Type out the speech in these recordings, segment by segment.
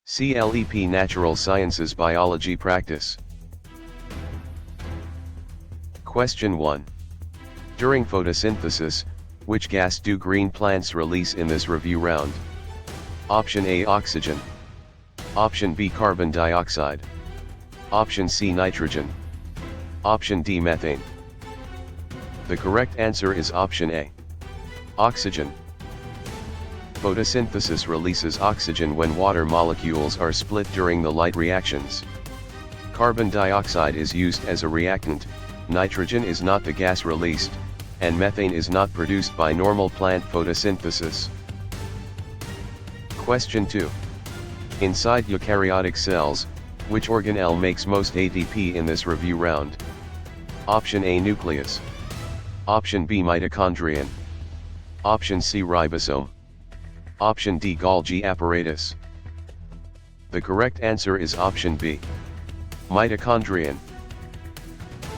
CLEP Natural Sciences Biology Practice. Question 1. During photosynthesis, which gas do green plants release in this review round? Option A, oxygen. Option B, carbon dioxide. Option C, nitrogen. Option D, methane. The correct answer is option A, oxygen. Photosynthesis releases oxygen when water molecules are split during the light reactions. Carbon dioxide is used as a reactant, nitrogen is not the gas released, and methane is not produced by normal plant photosynthesis. Question 2. Inside eukaryotic cells, which organelle makes most ATP in this review round? Option A, nucleus. Option B, mitochondrion. Option C, ribosome. Option D, Golgi apparatus. The correct answer is option B, mitochondrion.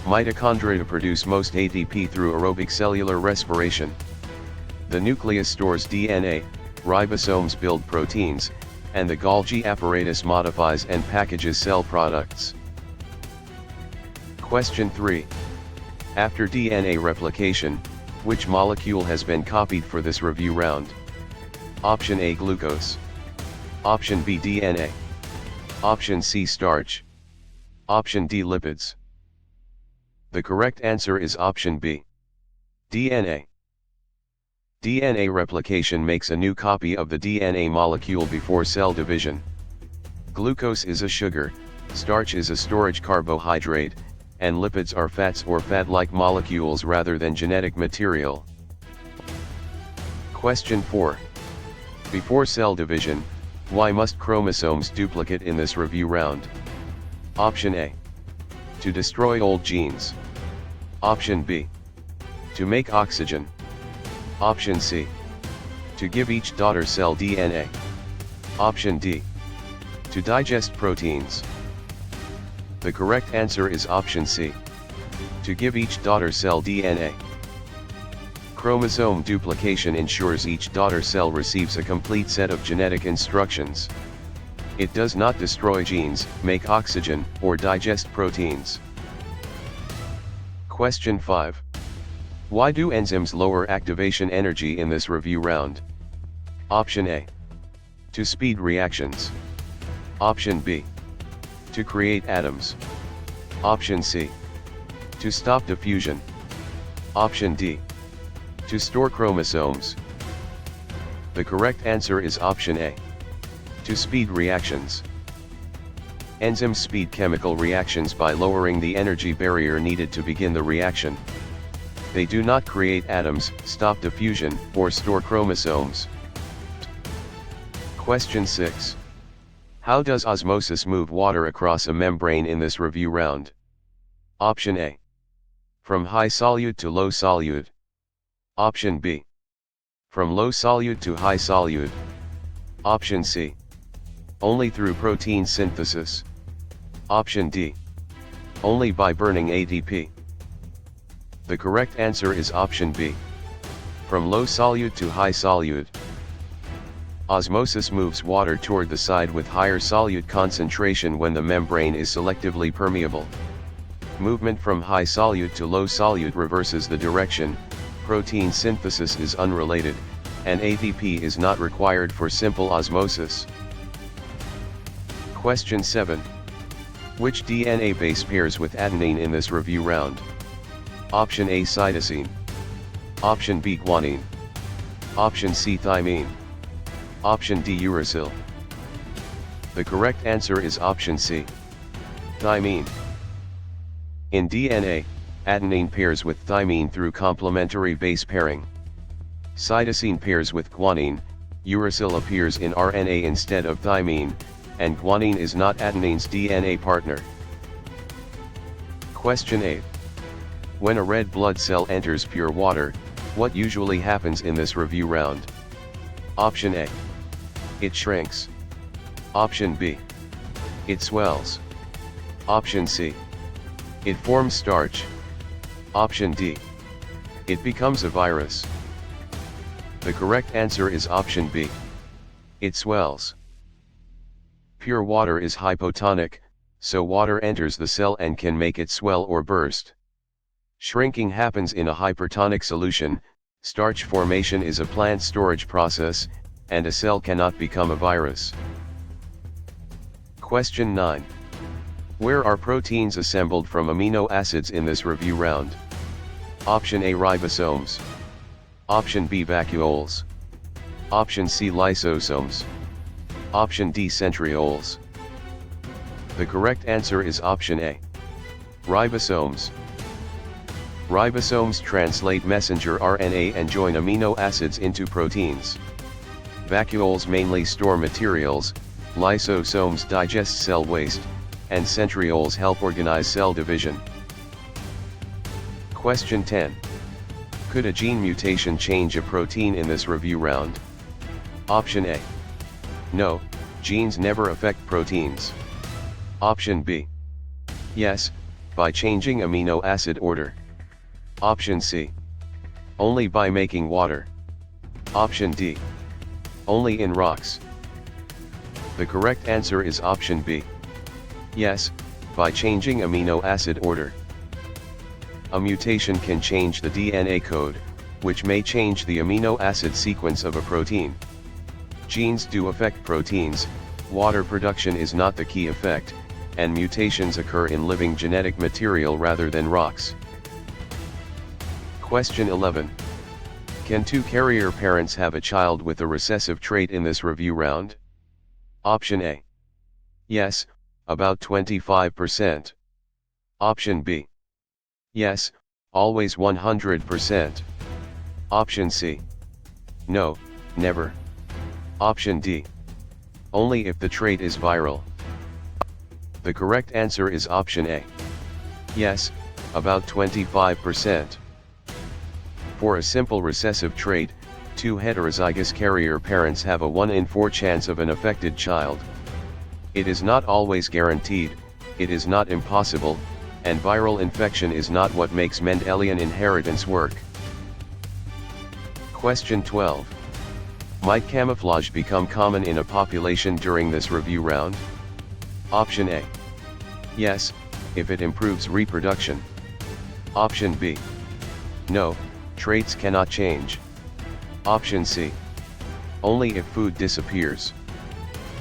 Mitochondria produce most ATP through aerobic cellular respiration. The nucleus stores DNA, ribosomes build proteins, and the Golgi apparatus modifies and packages cell products. Question 3. After DNA replication, which molecule has been copied for this review round? Option A, glucose. Option B, DNA. Option C, starch. Option D, lipids. The correct answer is option B, DNA. DNA replication makes a new copy of the DNA molecule before cell division. Glucose is a sugar, starch is a storage carbohydrate, and lipids are fats or fat-like molecules rather than genetic material. Question 4. Before cell division, why must chromosomes duplicate in this review round? Option A, to destroy old genes. Option B, to make oxygen. Option C, to give each daughter cell DNA. Option D, to digest proteins. The correct answer is option C, to give each daughter cell DNA. Chromosome duplication ensures each daughter cell receives a complete set of genetic instructions. It does not destroy genes, make oxygen, or digest proteins. Question 5. Why do enzymes lower activation energy in this review round? Option A, to speed reactions. Option B, to create atoms. Option C, to stop diffusion. Option D, to store chromosomes. The correct answer is option A, to speed reactions. Enzymes speed chemical reactions by lowering the energy barrier needed to begin the reaction. They do not create atoms, stop diffusion, or store chromosomes. Question 6. How does osmosis move water across a membrane in this review round? Option A, from high solute to low solute. Option B, from low solute to high solute. Option C, only through protein synthesis. Option D, only by burning ATP. The correct answer is option B, from low solute to high solute. Osmosis moves water toward the side with higher solute concentration when the membrane is selectively permeable. Movement from high solute to low solute reverses the direction. Protein synthesis is unrelated, and ATP is not required for simple osmosis. Question 7. Which DNA base pairs with adenine in this review round? Option A, cytosine. Option B, guanine. Option C, thymine. Option D, uracil. The correct answer is option C, thymine. In DNA, adenine pairs with thymine through complementary base pairing. Cytosine pairs with guanine, uracil appears in RNA instead of thymine, and guanine is not adenine's DNA partner. Question 8. When a red blood cell enters pure water, what usually happens in this review round? Option A, it shrinks. Option B, it swells. Option C, it forms starch. Option D, it becomes a virus. The correct answer is option B, it swells. Pure water is hypotonic, so water enters the cell and can make it swell or burst. Shrinking happens in a hypertonic solution, starch formation is a plant storage process, and a cell cannot become a virus. Question 9. Where are proteins assembled from amino acids in this review round? Option A, ribosomes. Option B, vacuoles. Option C, lysosomes. Option D, centrioles. The correct answer is option A. Ribosomes. Ribosomes translate messenger RNA and join amino acids into proteins. Vacuoles mainly store materials, lysosomes digest cell waste, and centrioles help organize cell division. Question 10. Could a gene mutation change a protein in this review round? Option A. No, genes never affect proteins. Option B. Yes, by changing amino acid order. Option C. Only by making water. Option D. Only in rocks. The correct answer is option B. Yes, by changing amino acid order. A mutation can change the DNA code, which may change the amino acid sequence of a protein. Genes do affect proteins, water production is not the key effect, and mutations occur in living genetic material rather than rocks. Question 11. Can two carrier parents have a child with a recessive trait in this review round? Option A. Yes, about 25%. Option B. Yes, always 100%. Option C. No, never. Option D. Only if the trait is viral. The correct answer is option A. Yes, about 25%. For a simple recessive trait, two heterozygous carrier parents have a 1 in 4 chance of an affected child. It is not always guaranteed, it is not impossible, and viral infection is not what makes Mendelian inheritance work. Question 12. Might camouflage become common in a population during this review round? Option A. Yes, if it improves reproduction. Option B. No, traits cannot change. Option C. Only if food disappears.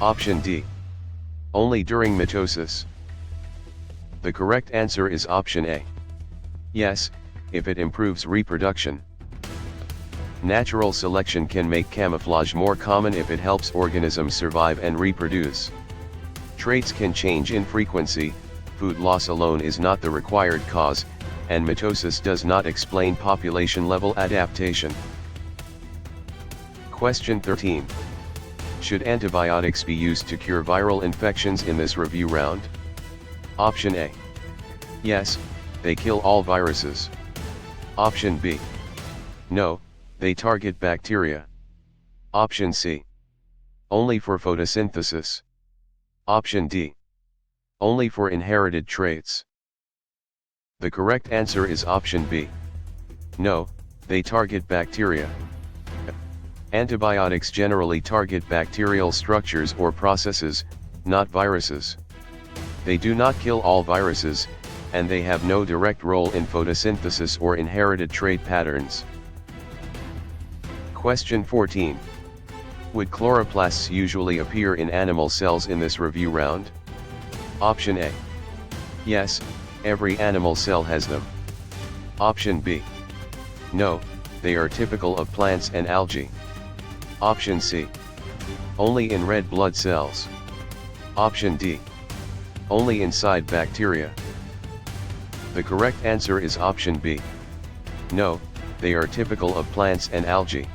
Option D. Only during mitosis. The correct answer is option A. Yes, if it improves reproduction. Natural selection can make camouflage more common if it helps organisms survive and reproduce. Traits can change in frequency, food loss alone is not the required cause, and mitosis does not explain population-level adaptation. Question 13. Should antibiotics be used to cure viral infections in this review round? Option A. Yes, they kill all viruses. Option B. No, they target bacteria. Option C. Only for photosynthesis. Option D. Only for inherited traits. The correct answer is option B. No, they target bacteria. Antibiotics generally target bacterial structures or processes, not viruses. They do not kill all viruses, and they have no direct role in photosynthesis or inherited trait patterns. Question 14. Would chloroplasts usually appear in animal cells in this review round? Option A. Yes, every animal cell has them. Option B. No, they are typical of plants and algae. Option C. Only in red blood cells. Option D. Only inside bacteria. The correct answer is option B. No, they are typical of plants and algae.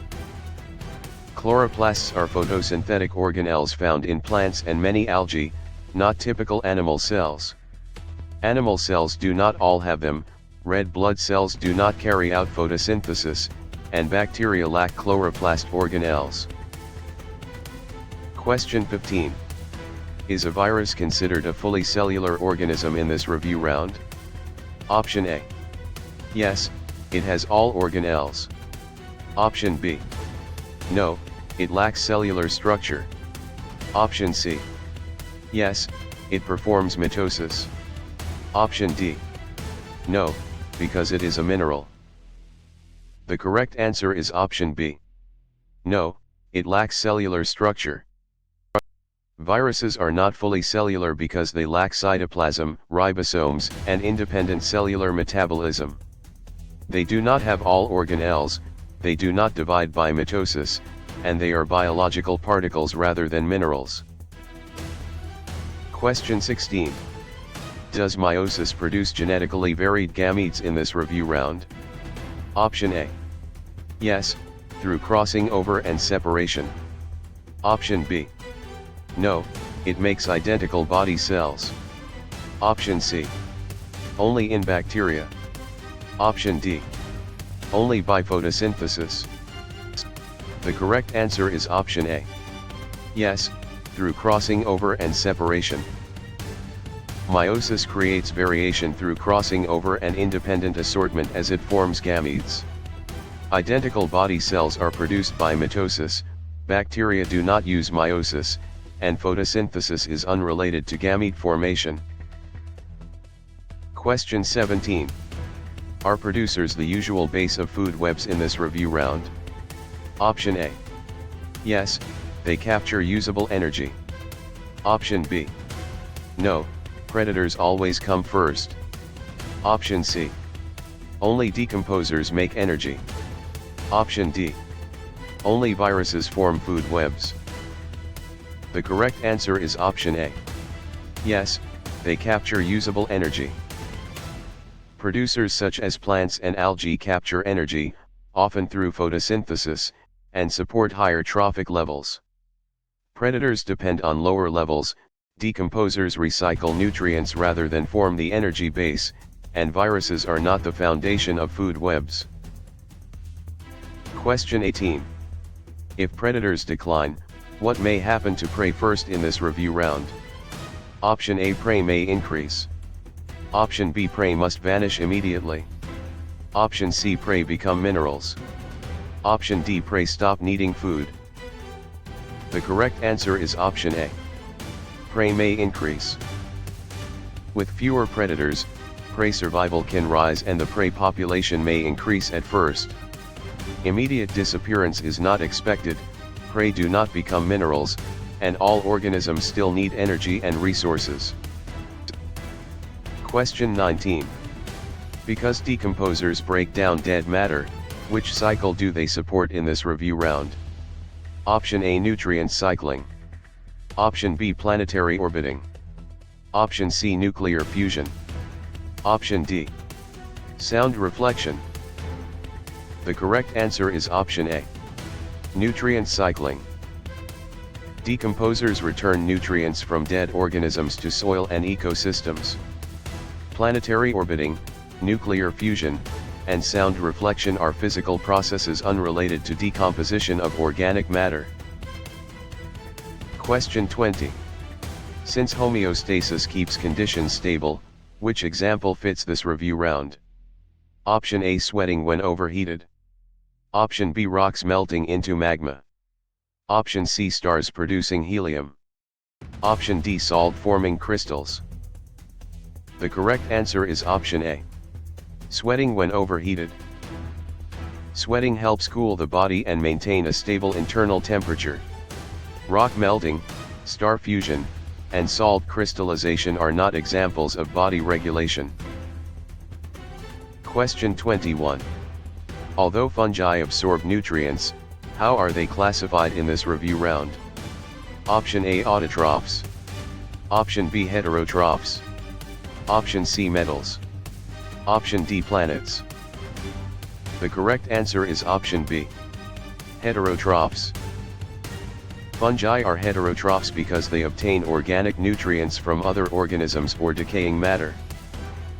Chloroplasts are photosynthetic organelles found in plants and many algae, not typical animal cells. Animal cells do not all have them, red blood cells do not carry out photosynthesis, and bacteria lack chloroplast organelles. Question 15. Is a virus considered a fully cellular organism in this review round? Option A. Yes, it has all organelles. Option B. No, it lacks cellular structure. Option C. Yes, it performs mitosis. Option D. No, because it is a mineral. The correct answer is option B. No, it lacks cellular structure. Viruses are not fully cellular because they lack cytoplasm, ribosomes, and independent cellular metabolism. They do not have all organelles, they do not divide by mitosis, and they are biological particles rather than minerals. Question 16. Does meiosis produce genetically varied gametes in this review round? Option A. Yes, through crossing over and separation. Option B. No, it makes identical body cells. Option C. Only in bacteria. Option D. Only by photosynthesis. The correct answer is option A. Yes, through crossing over and separation. Meiosis creates variation through crossing over and independent assortment as it forms gametes. Identical body cells are produced by mitosis, bacteria do not use meiosis, and photosynthesis is unrelated to gamete formation. Question 17. Are producers the usual base of food webs in this review round? Option A. Yes, they capture usable energy. Option B. No, predators always come first. Option C. Only decomposers make energy. Option D. Only viruses form food webs. The correct answer is option A. Yes, they capture usable energy. Producers such as plants and algae capture energy, often through photosynthesis, and support higher trophic levels. Predators depend on lower levels, decomposers recycle nutrients rather than form the energy base, and viruses are not the foundation of food webs. Question 18. If predators decline, what may happen to prey first in this review round? Option A. Prey may increase. Option B. Prey must vanish immediately. Option C. Prey become minerals. Option D. Prey stop needing food. The correct answer is option A. Prey may increase. With fewer predators, prey survival can rise and the prey population may increase at first. Immediate disappearance is not expected, prey do not become minerals, and all organisms still need energy and resources. Question 19. Because decomposers break down dead matter, which cycle do they support in this review round? Option A. Nutrient cycling. Option B. Planetary orbiting. Option C. Nuclear fusion. Option D. Sound reflection. The correct answer is option A. Nutrient cycling. Decomposers return nutrients from dead organisms to soil and ecosystems. Planetary orbiting, nuclear fusion, and sound reflection are physical processes unrelated to decomposition of organic matter. Question 20. Since homeostasis keeps conditions stable, which example fits this review round? Option A. Sweating when overheated. Option B. Rocks melting into magma. Option C. Stars producing helium. Option D. Salt forming crystals. The correct answer is option A. Sweating when overheated. Sweating helps cool the body and maintain a stable internal temperature. Rock melting, star fusion, and salt crystallization are not examples of body regulation. Question 21. Although fungi absorb nutrients, how are they classified in this review round? Option A. Autotrophs. Option B. Heterotrophs. Option C. Metals. Option D. Planets. The correct answer is option B. Heterotrophs. Fungi are heterotrophs because they obtain organic nutrients from other organisms or decaying matter.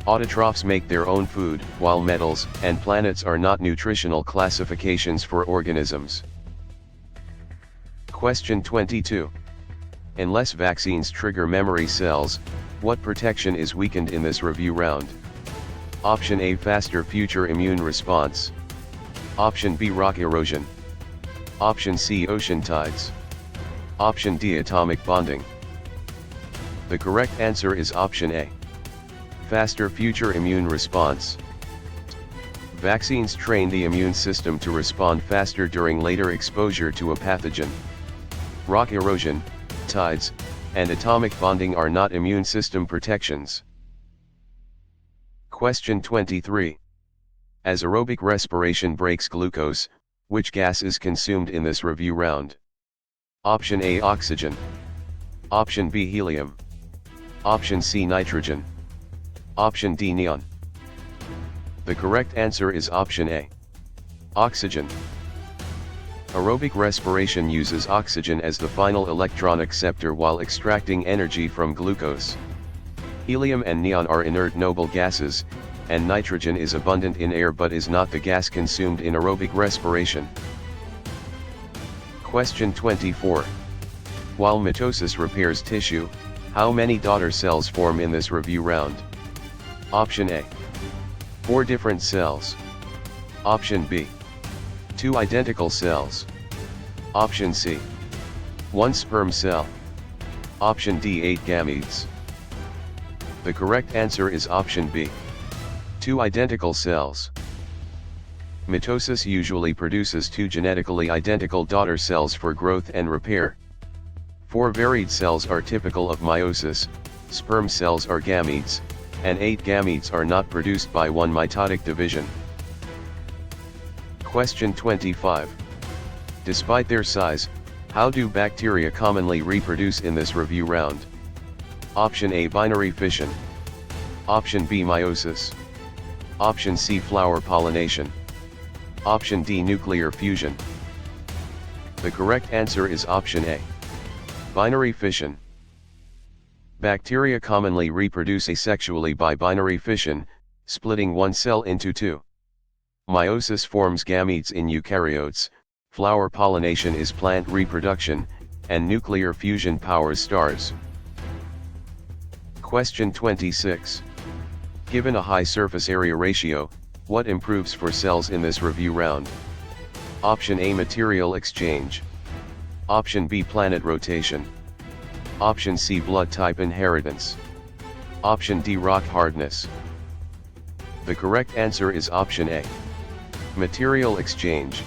Autotrophs make their own food, while metals and planets are not nutritional classifications for organisms. Question 22. Unless vaccines trigger memory cells, what protection is weakened in this review round? Option A. Faster future immune response. Option B. Rock erosion. Option C. Ocean tides. Option D. Atomic bonding. The correct answer is option A. Faster future immune response. Vaccines train the immune system to respond faster during later exposure to a pathogen. Rock erosion, tides, and atomic bonding are not immune system protections. Question 23. As aerobic respiration breaks glucose, which gas is consumed in this review round? Option A, oxygen. Option B, helium. Option C, nitrogen. Option D, neon. The correct answer is option A. Oxygen. Aerobic respiration uses oxygen as the final electron acceptor while extracting energy from glucose. Helium and neon are inert noble gases, and nitrogen is abundant in air but is not the gas consumed in aerobic respiration. Question 24. While mitosis repairs tissue, how many daughter cells form in this review round? Option A. 4 different cells. Option B. 2 identical cells. Option C. 1 sperm cell. Option D, 8 gametes. The correct answer is option B. 2 identical cells. Mitosis usually produces 2 genetically identical daughter cells for growth and repair. 4 varied cells are typical of meiosis, sperm cells are gametes, and 8 gametes are not produced by one mitotic division. Question 25. Despite their size, how do bacteria commonly reproduce in this review round? Option A, binary fission. Option B, meiosis. Option C, flower pollination. Option D, nuclear fusion. The correct answer is option A. Binary fission. Bacteria commonly reproduce asexually by binary fission, splitting one cell into 2. Meiosis forms gametes in eukaryotes, flower pollination is plant reproduction, and nuclear fusion powers stars. Question 26. Given a high surface area ratio, what improves for cells in this review round? Option A, material exchange. Option B, planet rotation. Option C, blood type inheritance. Option D, rock hardness. The correct answer is option A. Material exchange.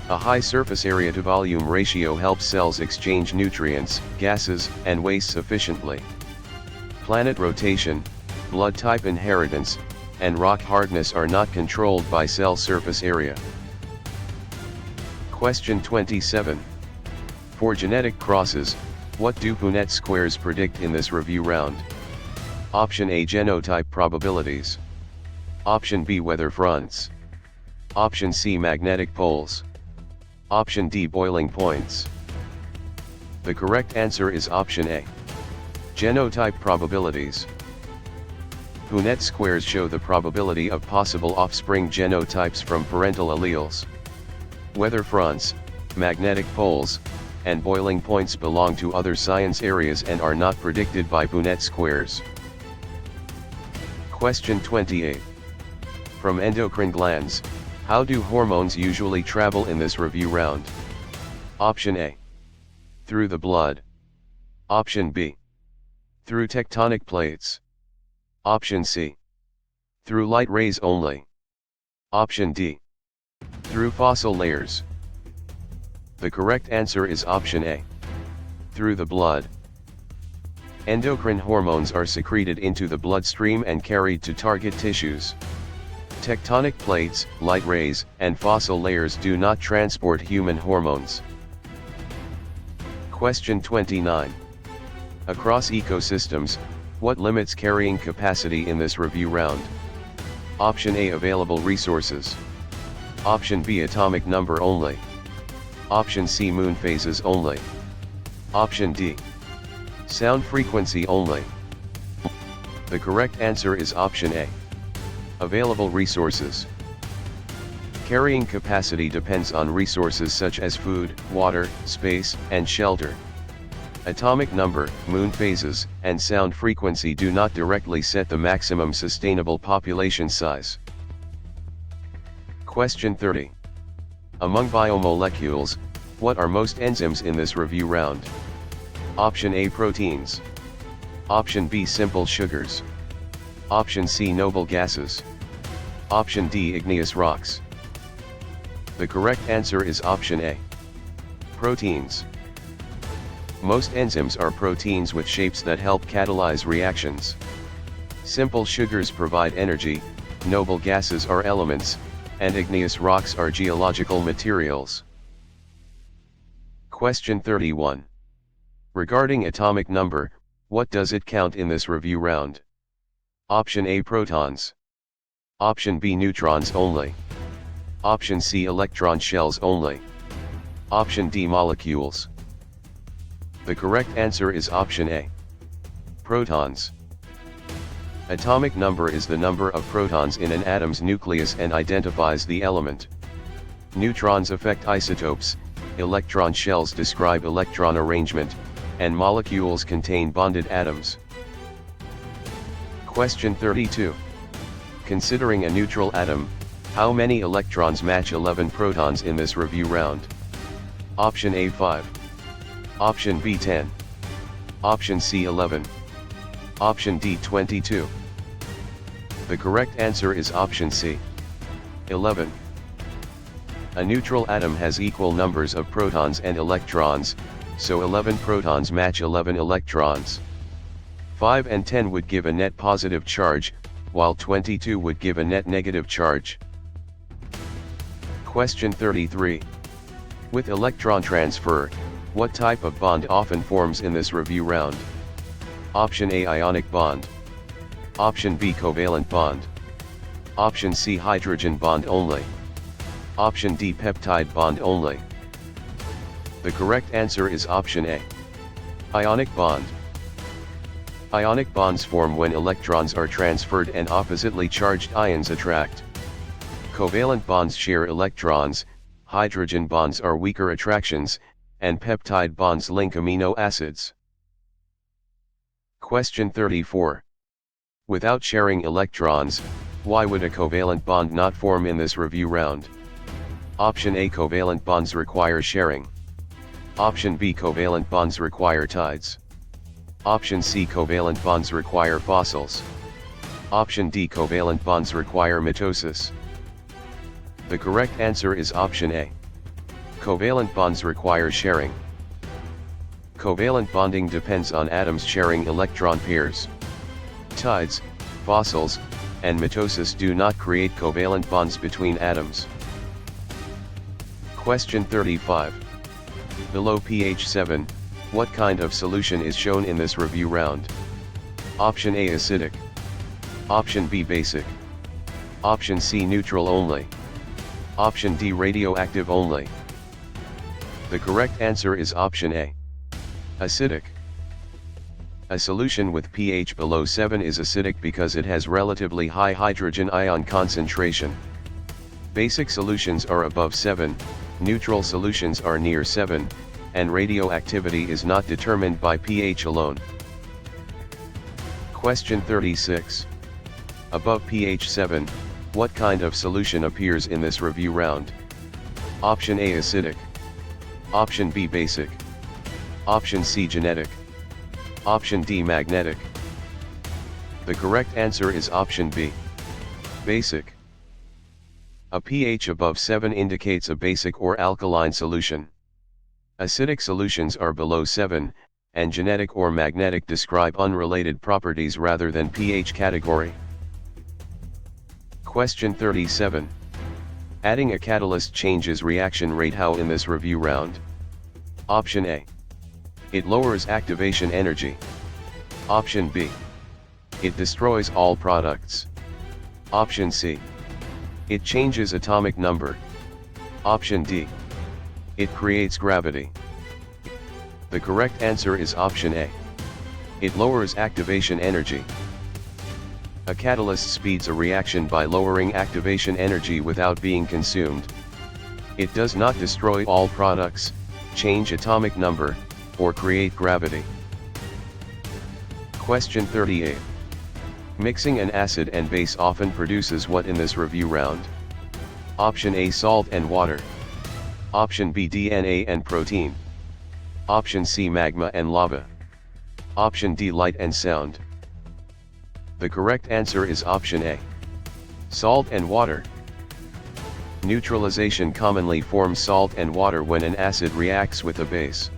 A high surface area to volume ratio helps cells exchange nutrients, gases, and wastes efficiently. Planet rotation, blood type inheritance, and rock hardness are not controlled by cell surface area. Question 27. For genetic crosses, what do Punnett squares predict in this review round? Option A, genotype probabilities. Option B, weather fronts. Option C, magnetic poles. Option D, boiling points. The correct answer is option A. Genotype probabilities. Punnett squares show the probability of possible offspring genotypes from parental alleles. Weather fronts, magnetic poles, and boiling points belong to other science areas and are not predicted by Punnett squares. Question 28. From endocrine glands, how do hormones usually travel in this review round? Option A. Through the blood. Option B. Through tectonic plates. Option C. Through light rays only. Option D. Through fossil layers. The correct answer is option A. Through the blood. Endocrine hormones are secreted into the bloodstream and carried to target tissues. Tectonic plates, light rays, and fossil layers do not transport human hormones. Question 29. Across ecosystems, what limits carrying capacity in this review round? Option A, available resources. Option B, atomic number only. Option C, moon phases only. Option D, sound frequency only. The correct answer is option A. Available resources. Carrying capacity depends on resources such as food, water, space, and shelter. Atomic number, moon phases, and sound frequency do not directly set the maximum sustainable population size. Question 30. Among biomolecules, what are most enzymes in this review round? Option A, proteins. Option B, simple sugars. Option C, noble gases. Option D, igneous rocks. The correct answer is option A. Proteins. Most enzymes are proteins with shapes that help catalyze reactions. Simple sugars provide energy, noble gases are elements, and igneous rocks are geological materials. Question 31. Regarding atomic number, what does it count in this review round? Option A, protons. Option B, neutrons only. Option C, electron shells only. Option D, molecules. The correct answer is option A. Protons. Atomic number is the number of protons in an atom's nucleus and identifies the element. Neutrons affect isotopes, electron shells describe electron arrangement, and molecules contain bonded atoms. Question 32. Considering a neutral atom, how many electrons match 11 protons in this review round? Option A, 5. Option B, 10. Option C, 11. Option D, 22. The correct answer is option C. 11. A neutral atom has equal numbers of protons and electrons, so 11 protons match 11 electrons. 5 and 10 would give a net positive charge, while 22 would give a net negative charge. Question 33. With electron transfer, what type of bond often forms in this review round? Option A, ionic bond. Option B, covalent bond. Option C, hydrogen bond only. Option D, peptide bond only. The correct answer is option A. Ionic bond. Ionic bonds form when electrons are transferred and oppositely charged ions attract. Covalent bonds share electrons, hydrogen bonds are weaker attractions, and peptide bonds link amino acids. Question 34. Without sharing electrons, why would a covalent bond not form in this review round? Option A, covalent bonds require sharing. Option B, covalent bonds require tides. Option C, covalent bonds require fossils. Option D, covalent bonds require mitosis. The correct answer is option A. Covalent bonds require sharing. Covalent bonding depends on atoms sharing electron pairs. Tides, fossils, and mitosis do not create covalent bonds between atoms. Question 35. Below pH 7, what kind of solution is shown in this review round? Option A, acidic. Option B, basic. Option C, neutral only. Option D, radioactive only. The correct answer is option A. Acidic. A solution with pH below 7 is acidic because it has relatively high hydrogen ion concentration. Basic solutions are above 7, neutral solutions are near 7, and radioactivity is not determined by pH alone. Question 36. Above pH 7, what kind of solution appears in this review round? Option A, acidic. Option B, basic. Option C, genetic. Option D, magnetic. The correct answer is option B. Basic. A pH above 7 indicates a basic or alkaline solution. Acidic solutions are below 7, and genetic or magnetic describe unrelated properties rather than pH category. Question 37. Adding a catalyst changes reaction rate how in this review round? Option A. It lowers activation energy. Option B. It destroys all products. Option C. It changes atomic number. Option D. It creates gravity. The correct answer is option A. It lowers activation energy. A catalyst speeds a reaction by lowering activation energy without being consumed. It does not destroy all products, change atomic number, or create gravity. Question 38. Mixing an acid and base often produces what in this review round? Option A, salt and water. Option B, DNA and protein. Option C, magma and lava. Option D, light and sound. The correct answer is option A, salt and water. Neutralization commonly forms salt and water when an acid reacts with a base.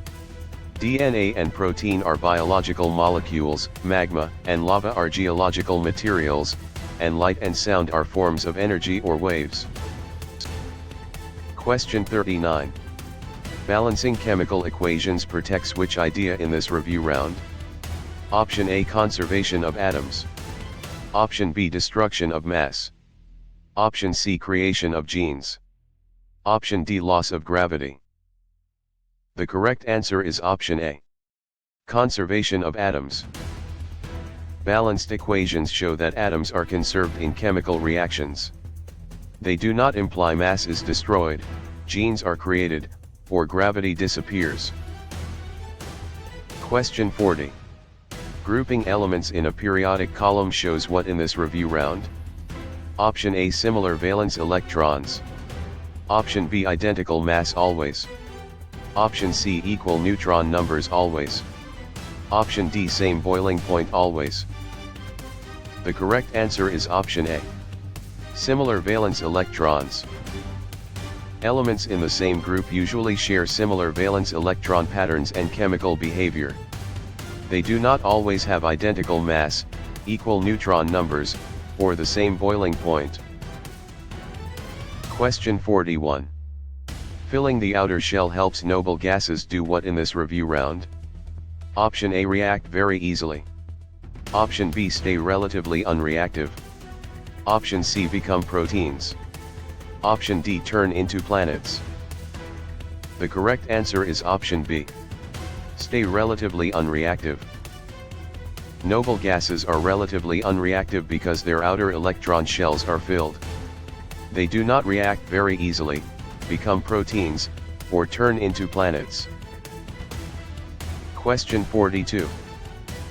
DNA and protein are biological molecules, magma and lava are geological materials, and light and sound are forms of energy or waves. Question 39. Balancing chemical equations protects which idea in this review round? Option A, conservation of atoms. Option B, destruction of mass. Option C, creation of genes. Option D, loss of gravity. The correct answer is option A, conservation of atoms. Balanced equations show that atoms are conserved in chemical reactions. They do not imply mass is destroyed, genes are created, or gravity disappears. Question 40. Grouping elements in a periodic column shows what in this review round? Option A, similar valence electrons. Option B, identical mass always. Option C, equal neutron numbers always. Option D, same boiling point always. The correct answer is option A, similar valence electrons. Elements in the same group usually share similar valence electron patterns and chemical behavior. They do not always have identical mass, equal neutron numbers, or the same boiling point. Question 41. Filling the outer shell helps noble gases do what in this review round? Option A, react very easily. Option B, stay relatively unreactive. Option C, become proteins. Option D, turn into planets. The correct answer is option B, stay relatively unreactive. Noble gases are relatively unreactive because their outer electron shells are filled. They do not react very easily, become proteins, or turn into planets. Question 42.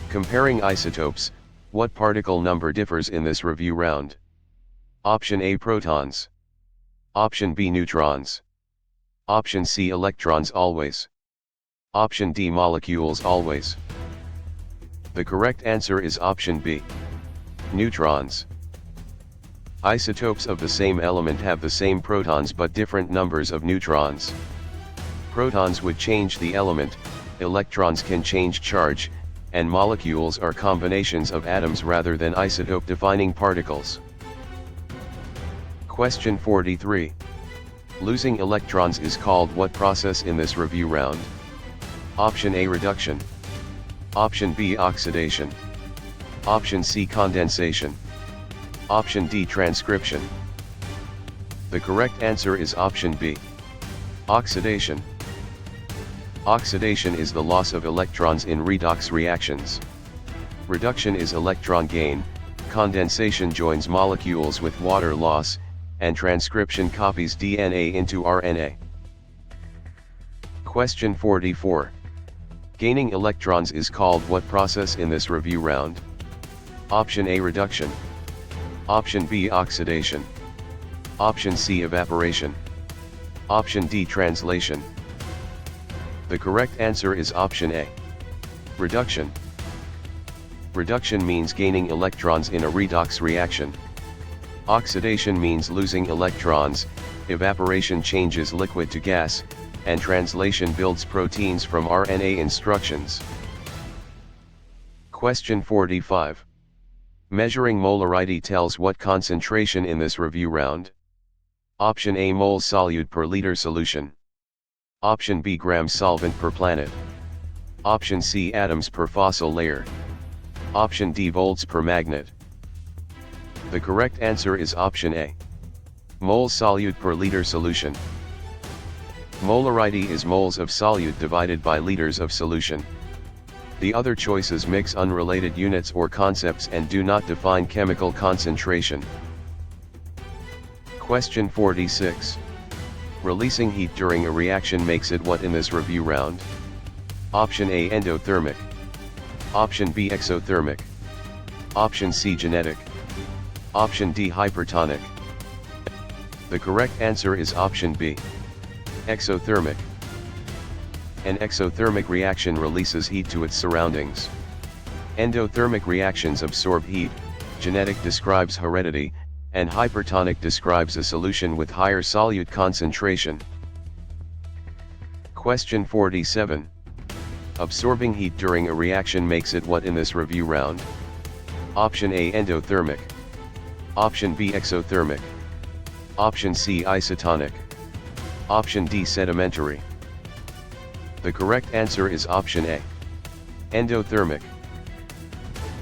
Comparing isotopes, what particle number differs in this review round? Option A, protons. Option B, neutrons. Option C, electrons always. Option D, molecules always. The correct answer is option B, neutrons. Isotopes of the same element have the same protons but different numbers of neutrons. Protons would change the element, electrons can change charge, and molecules are combinations of atoms rather than isotope-defining particles. Question 43. Losing electrons is called what process in this review round? Option A, reduction. Option B, oxidation. Option C, condensation. Option D, transcription. The correct answer is option B, oxidation. Oxidation is the loss of electrons in redox reactions. Reduction is electron gain, condensation joins molecules with water loss, and transcription copies DNA into RNA. Question 44. Gaining electrons is called what process in this review round? Option A, reduction. Option B, oxidation. Option C, evaporation. Option D, translation. The correct answer is option A, reduction. Reduction means gaining electrons in a redox reaction. Oxidation means losing electrons, evaporation changes liquid to gas, and translation builds proteins from RNA instructions. Question 45. Measuring molarity tells what concentration in this review round? Option A, moles solute per liter solution. Option B, grams solvent per planet. Option C, atoms per fossil layer. Option D, volts per magnet. The correct answer is option A, moles solute per liter solution. Molarity is moles of solute divided by liters of solution. The other choices mix unrelated units or concepts and do not define chemical concentration. Question 46. Releasing heat during a reaction makes it what in this review round? Option A, endothermic. Option B, exothermic. Option C, genetic. Option D, hypertonic. The correct answer is option B, exothermic. An exothermic reaction releases heat to its surroundings. Endothermic reactions absorb heat, genetic describes heredity, and hypertonic describes a solution with higher solute concentration. Question 47. Absorbing heat during a reaction makes it what in this review round? Option A endothermic. Option B exothermic. Option C isotonic. Option D sedimentary. The correct answer is option A. Endothermic.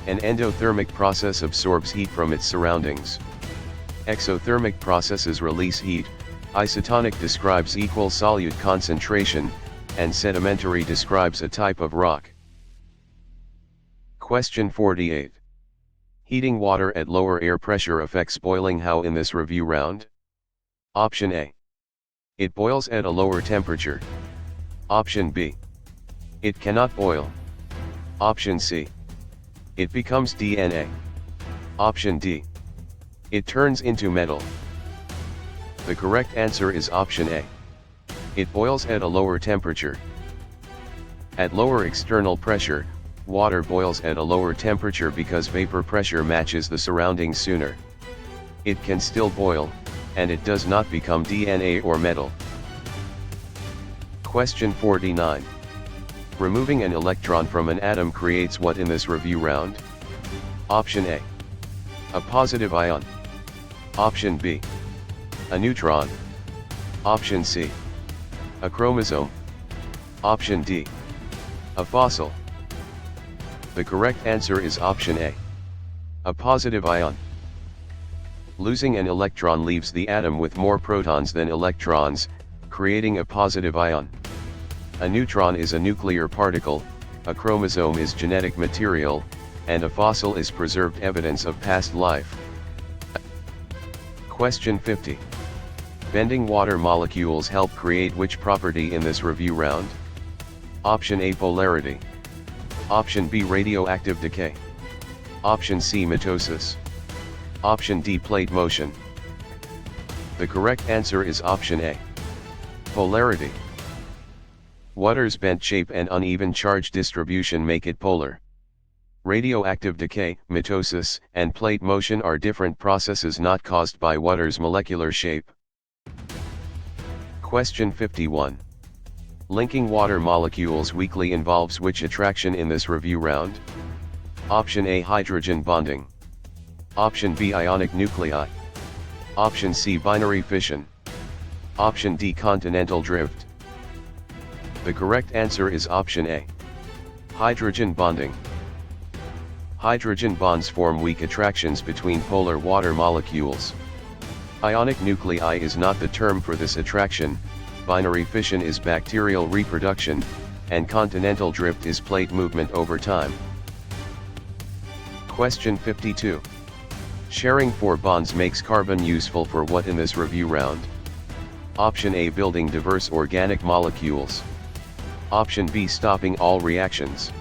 An endothermic process absorbs heat from its surroundings. Exothermic processes release heat, isotonic describes equal solute concentration, and sedimentary describes a type of rock. Question 48. Heating water at lower air pressure affects boiling how in this review round? Option A. It boils at a lower temperature. Option B. It cannot boil. Option C. It becomes DNA. Option D. It turns into metal. The correct answer is option A. It boils at a lower temperature. At lower external pressure, water boils at a lower temperature because vapor pressure matches the surroundings sooner. It can still boil, and it does not become DNA or metal. Question 49. Removing an electron from an atom creates what in this review round? Option A. A positive ion. Option B. A neutron. Option C. A chromosome. Option D. A fossil. The correct answer is option A. A positive ion. Losing an electron leaves the atom with more protons than electrons, creating a positive ion. A neutron is a nuclear particle, a chromosome is genetic material, and a fossil is preserved evidence of past life. Question 50. Bending water molecules help create which property in this review round? Option A polarity. Option B radioactive decay. Option C mitosis. Option D plate motion. The correct answer is option A. Polarity. Water's bent shape and uneven charge distribution make it polar. Radioactive decay, mitosis, and plate motion are different processes not caused by water's molecular shape. Question 51. Linking water molecules weakly involves which attraction in this review round? Option A hydrogen bonding. Option B ionic nuclei. Option C binary fission. Option D continental drift. The correct answer is option A. Hydrogen bonding. Hydrogen bonds form weak attractions between polar water molecules. Ionic nuclei is not the term for this attraction, binary fission is bacterial reproduction, and continental drift is plate movement over time. Question 52. Sharing 4 bonds makes carbon useful for what in this review round? Option A building diverse organic molecules. Option B stopping all reactions.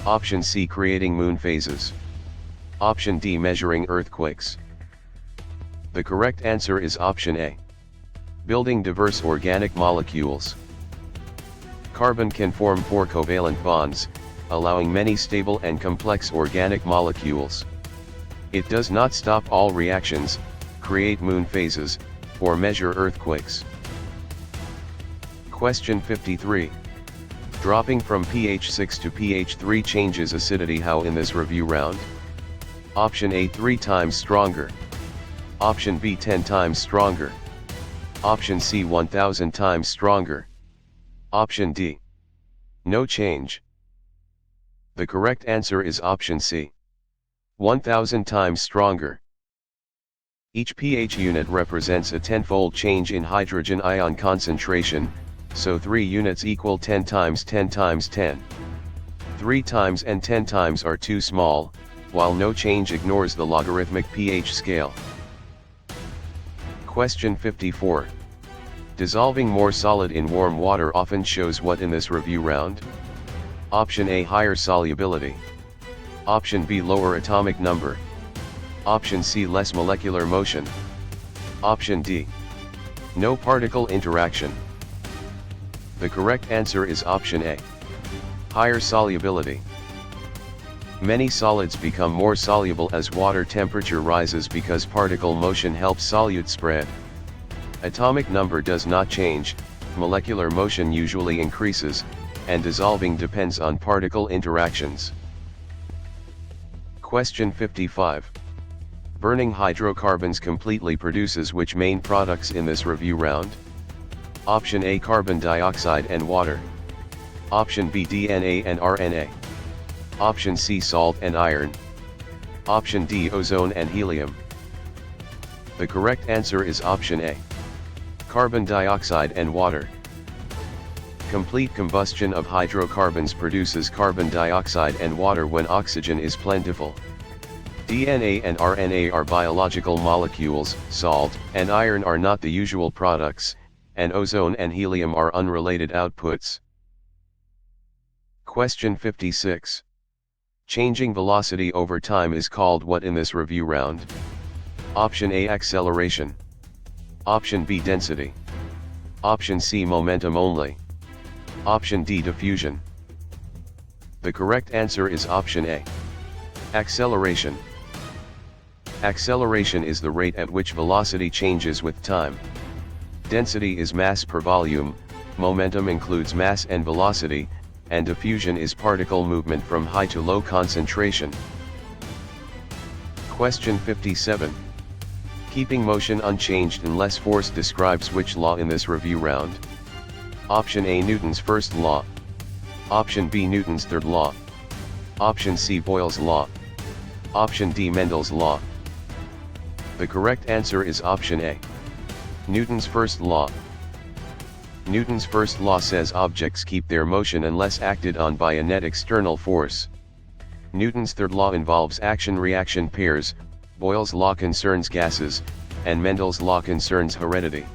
Option C creating moon phases. Option D measuring earthquakes. The correct answer is option A. Building diverse organic molecules. Carbon can form 4 covalent bonds, allowing many stable and complex organic molecules. It does not stop all reactions, create moon phases, or measure earthquakes. Question 53. Dropping from pH 6 to pH 3 changes acidity how in this review round? Option A 3 times stronger. Option B 10 times stronger. Option C 1000 times stronger. Option D. No change. The correct answer is option C. 1000 times stronger. Each pH unit represents a 10-fold change in hydrogen ion concentration, so 3 units equal 10 times 10 times 10. 3 times and 10 times are too small, while no change ignores the logarithmic pH scale. Question 54. Dissolving more solid in warm water often shows what in this review round? Option A higher solubility. Option B lower atomic number. Option C less molecular motion. Option D. No particle interaction. The correct answer is option A. Higher solubility. Many solids become more soluble as water temperature rises because particle motion helps solute spread. Atomic number does not change, molecular motion usually increases, and dissolving depends on particle interactions. Question 55. Burning hydrocarbons completely produces which main products in this review round? Option A, carbon dioxide and water. Option B, DNA and RNA. Option C, salt and iron. Option D, ozone and helium. The correct answer is option A, carbon dioxide and water. Complete combustion of hydrocarbons produces carbon dioxide and water when oxygen is plentiful. DNA and RNA are biological molecules, salt and iron are not the usual products, and ozone and helium are unrelated outputs. Question 56. Changing velocity over time is called what in this review round? Option A, acceleration. Option B, density. Option C, momentum only. Option D, diffusion. The correct answer is option A, acceleration. Acceleration is the rate at which velocity changes with time. Density is mass per volume, momentum includes mass and velocity, and diffusion is particle movement from high to low concentration. Question 57. Keeping motion unchanged unless force describes which law in this review round? Option A, Newton's first law. Option B, Newton's third law. Option C, Boyle's law. Option D, Mendel's law. The correct answer is option A, Newton's first law. Newton's first law says objects keep their motion unless acted on by a net external force. Newton's third law involves action-reaction pairs, Boyle's law concerns gases, and Mendel's law concerns heredity.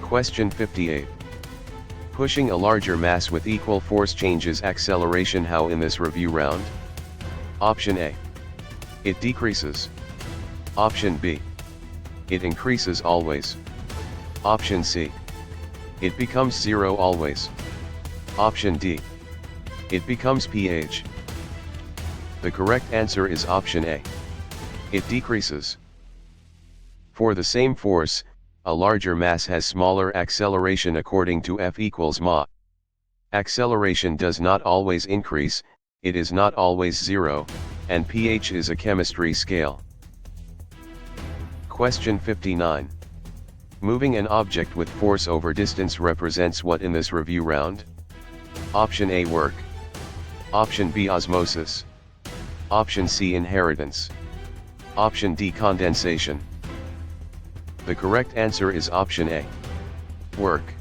Question 58. Pushing a larger mass with equal force changes acceleration how in this review round? Option A, it decreases. Option B, it increases always. Option C, it becomes zero always. Option D, it becomes pH. The correct answer is option A, it decreases. For the same force, a larger mass has smaller acceleration according to F equals ma. Acceleration does not always increase, it is not always zero, and pH is a chemistry scale. Question 59. Moving an object with force over distance represents what in this review round? Option A, work. Option B, osmosis. Option C, inheritance. Option D, condensation. The correct answer is option A, work.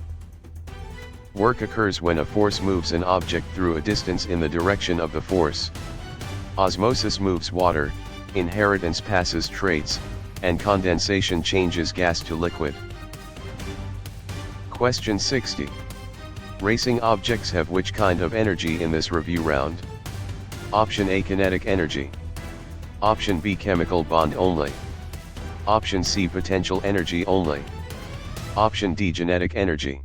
Work occurs when a force moves an object through a distance in the direction of the force. Osmosis moves water, inheritance passes traits, and condensation changes gas to liquid. Question 60. Racing objects have which kind of energy in this review round? Option A, kinetic energy. Option B, chemical bond only. Option C, potential energy only. Option D, genetic energy.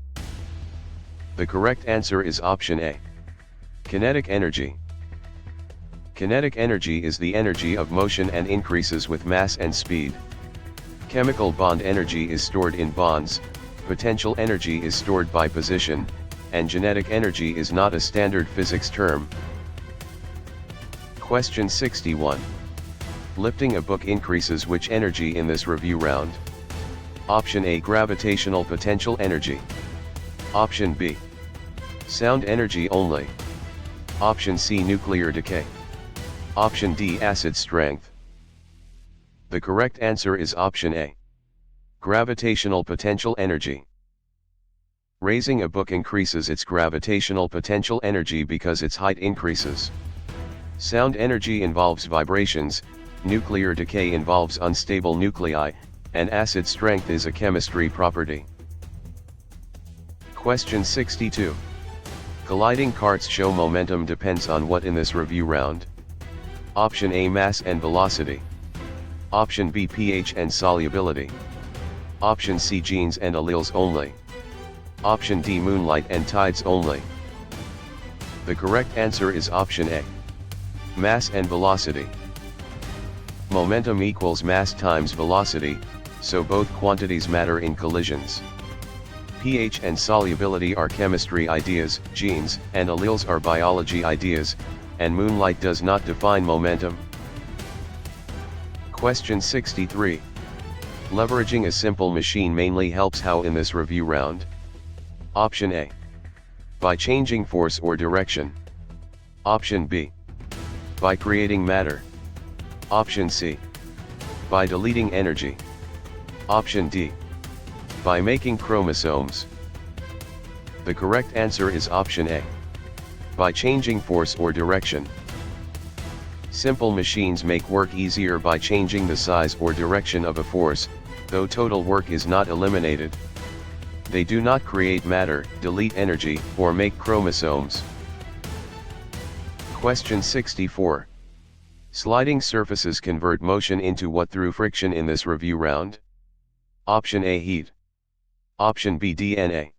The correct answer is option A, kinetic energy. Kinetic energy is the energy of motion and increases with mass and speed. Chemical bond energy is stored in bonds, potential energy is stored by position, and genetic energy is not a standard physics term. Question 61. Lifting a book increases which energy in this review round? Option A, gravitational potential energy. Option B, sound energy only. Option C, nuclear decay. Option D, acid strength. The correct answer is option A, gravitational potential energy. Raising a book increases its gravitational potential energy because its height increases. Sound energy involves vibrations, nuclear decay involves unstable nuclei, and acid strength is a chemistry property. Question 62. Colliding carts show momentum depends on what in this review round? Option A, mass and velocity. Option B, pH and solubility. Option C, genes and alleles only. Option D, moonlight and tides only. The correct answer is option A, Mass and velocity. Momentum equals mass times velocity, so both quantities matter in collisions. pH and solubility are chemistry ideas, genes and alleles are biology ideas, and moonlight does not define momentum. Question 63. Leveraging a simple machine mainly helps how in this review round? Option A. By changing force or direction. Option B. By creating matter. Option C. By deleting energy. Option D. By making chromosomes. The correct answer is option A. By changing force or direction. Simple machines make work easier by changing the size or direction of a force, though total work is not eliminated. They do not create matter, delete energy, or make chromosomes. Question 64. Sliding surfaces convert motion into what through friction in this review round? Option A, heat. Option B, DNA.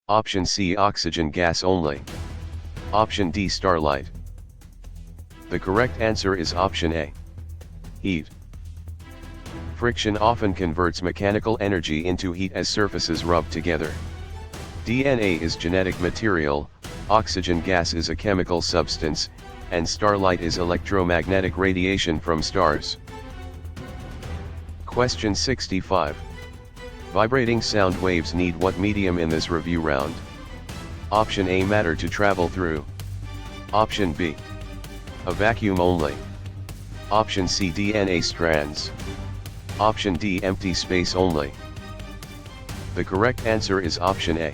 Option C, oxygen gas only. Option D, starlight. The correct answer is option A. Heat. Friction often converts mechanical energy into heat as surfaces rub together. DNA is genetic material, oxygen gas is a chemical substance, and starlight is electromagnetic radiation from stars. Question 65. Vibrating sound waves need what medium in this review round? Option A, matter to travel through. Option B. A vacuum only. Option C, DNA strands. Option D, empty space only. The correct answer is option A.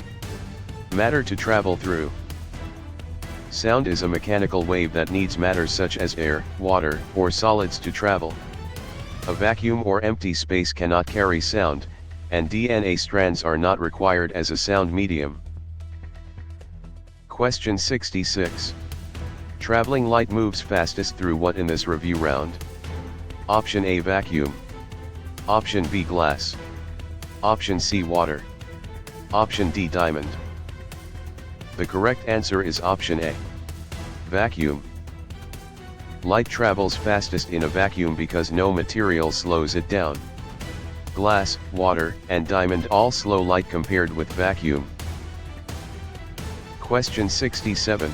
Matter to travel through. Sound is a mechanical wave that needs matter such as air, water, or solids to travel. A vacuum or empty space cannot carry sound, and DNA strands are not required as a sound medium. Question 66. Traveling light moves fastest through what in this review round? Option A, vacuum. Option B, glass. Option C, water. Option D, diamond. The correct answer is option A. Vacuum. Light travels fastest in a vacuum because no material slows it down. Glass, water, and diamond all slow light compared with vacuum. Question 67.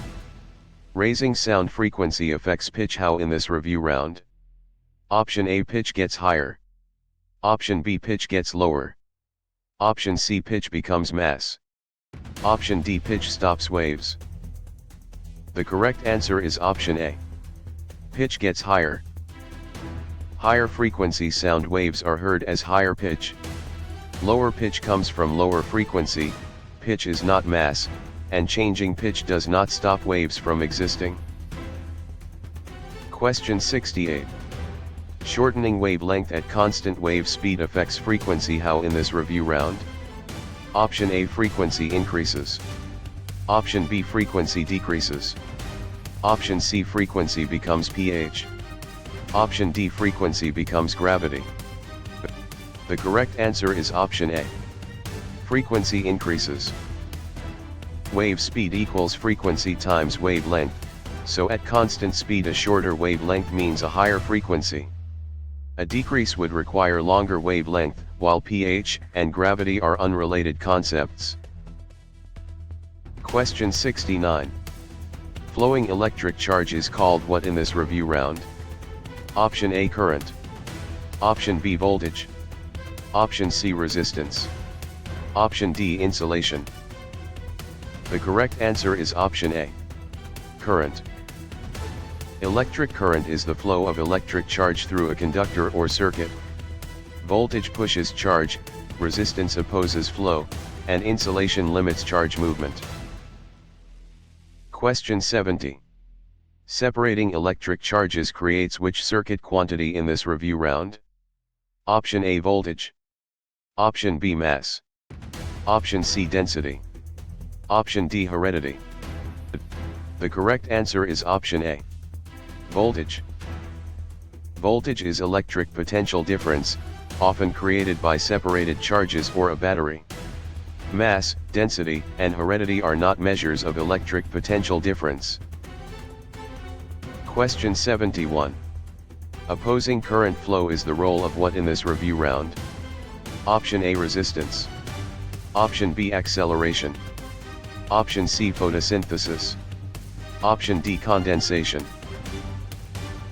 Raising sound frequency affects pitch how in this review round? Option A, pitch gets higher. Option B, pitch gets lower. Option C, pitch becomes mass. Option D, pitch stops waves. The correct answer is option A. Pitch gets higher. Higher frequency sound waves are heard as higher pitch. Lower pitch comes from lower frequency, pitch is not mass, and changing pitch does not stop waves from existing. Question 68. Shortening wavelength at constant wave speed affects frequency how in this review round? Option A, frequency increases. Option B, frequency decreases. Option C, frequency becomes pH. Option D, frequency becomes gravity. The correct answer is option A. Frequency increases. Wave speed equals frequency times wavelength, so at constant speed a shorter wavelength means a higher frequency. A decrease would require longer wavelength, while pH and gravity are unrelated concepts. Question 69. Flowing electric charge is called what in this review round? Option A, current. Option B, voltage. Option C, resistance. Option D, insulation. The correct answer is option A. Current. Electric current is the flow of electric charge through a conductor or circuit. Voltage pushes charge, resistance opposes flow, and insulation limits charge movement. Question 70. Separating electric charges creates which circuit quantity in this review round? Option A, voltage. Option B, mass. Option C, density. Option D, heredity. The correct answer is option A. Voltage. Voltage is electric potential difference, often created by separated charges or a battery. Mass, density, and heredity are not measures of electric potential difference. Question 71. Opposing current flow is the role of what in this review round? Option A, resistance. Option B, acceleration. Option C, photosynthesis. Option D, condensation.